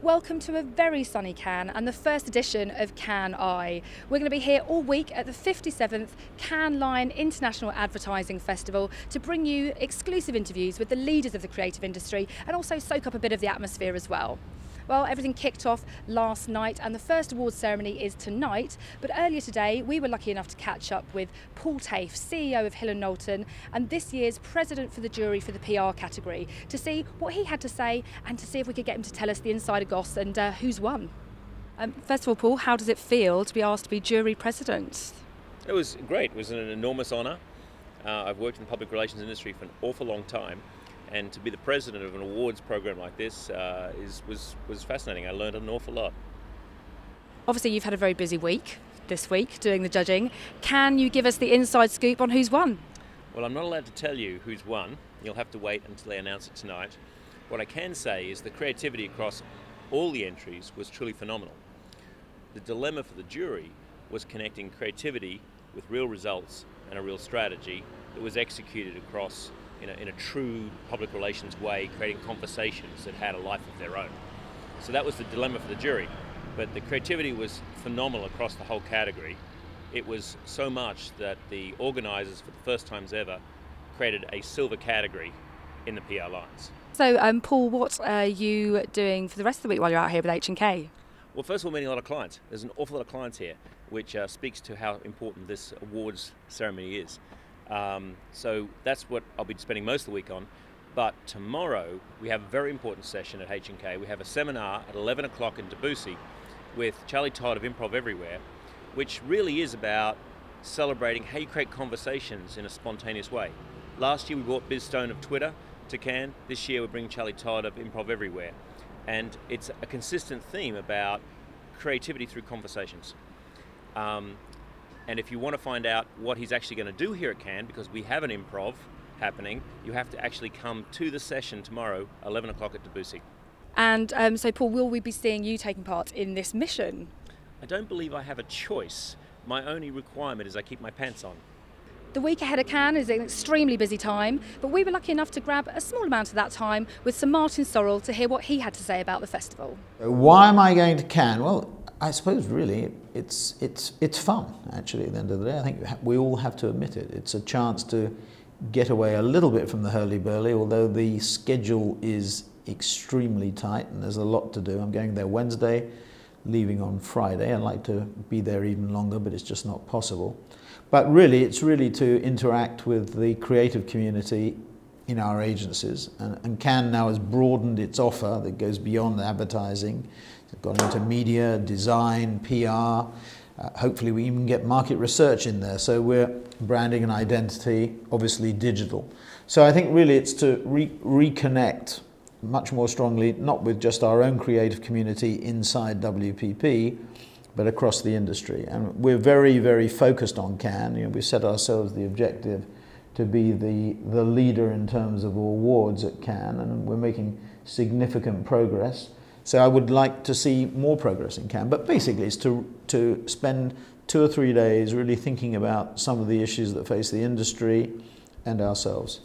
Welcome to a very sunny Cannes and the first edition of Cannes Eye. We're going to be here all week at the 57th Cannes Lion International Advertising Festival to bring you exclusive interviews with the leaders of the creative industry and also soak up a bit of the atmosphere as well. Well, everything kicked off last night and the first awards ceremony is tonight, but earlier today we were lucky enough to catch up with Paul Taaffe, CEO of Hill & Knowlton and this year's president for the jury for the PR category, to see what he had to say and to see if we could get him to tell us the insider goss and who's won. First of all, Paul, how does it feel to be asked to be jury president? It was great. It was an enormous honour. I've worked in the public relations industry for an awful long time. And to be the president of an awards program like this was fascinating. I learned an awful lot. Obviously, you've had a very busy week this week doing the judging. Can you give us the inside scoop on who's won? Well, I'm not allowed to tell you who's won. You'll have to wait until they announce it tonight. What I can say is the creativity across all the entries was truly phenomenal. The dilemma for the jury was connecting creativity with real results and a real strategy that was executed across in a true public relations way, creating conversations that had a life of their own. So that was the dilemma for the jury. But the creativity was phenomenal across the whole category. It was so much that the organisers, for the first times ever, created a silver category in the PR Lions. So, Paul, what are you doing for the rest of the week while you're out here with H&K? Well, first of all, meeting a lot of clients. There's an awful lot of clients here, which speaks to how important this awards ceremony is. So that's what I'll be spending most of the week on. But tomorrow we have a very important session at H&K. We have a seminar at 11 o'clock in Debussy with Charlie Todd of Improv Everywhere, which really is about celebrating how you create conversations in a spontaneous way. Last year we brought Biz Stone of Twitter to Cannes. This year we're bringing Charlie Todd of Improv Everywhere. And it's a consistent theme about creativity through conversations. And if you want to find out what he's actually going to do here at Cannes, because we have an improv happening, you have to actually come to the session tomorrow, 11 o'clock at Debussy. And so, Paul, will we be seeing you taking part in this mission? I don't believe I have a choice. My only requirement is I keep my pants on. The week ahead of Cannes is an extremely busy time, but we were lucky enough to grab a small amount of that time with Sir Martin Sorrell to hear what he had to say about the festival. Why am I going to Cannes? Well, I suppose really it's fun, actually, at the end of the day. I think we all have to admit it. It's a chance to get away a little bit from the hurly-burly, although the schedule is extremely tight and there's a lot to do. I'm going there Wednesday, leaving on Friday. I'd like to be there even longer, but it's just not possible. But really, it's really to interact with the creative community in our agencies. And Cannes now has broadened its offer that goes beyond advertising. It's gone into media, design, PR. Hopefully we even get market research in there. So we're branding and identity, obviously digital. So I think really it's to reconnect much more strongly, not with just our own creative community inside WPP, but across the industry. And we're very, very focused on Cannes. We set ourselves the objective to be the leader in terms of awards at Cannes, and we're making significant progress. So I would like to see more progress in Cannes, but basically it's to spend 2 or 3 days really thinking about some of the issues that face the industry and ourselves.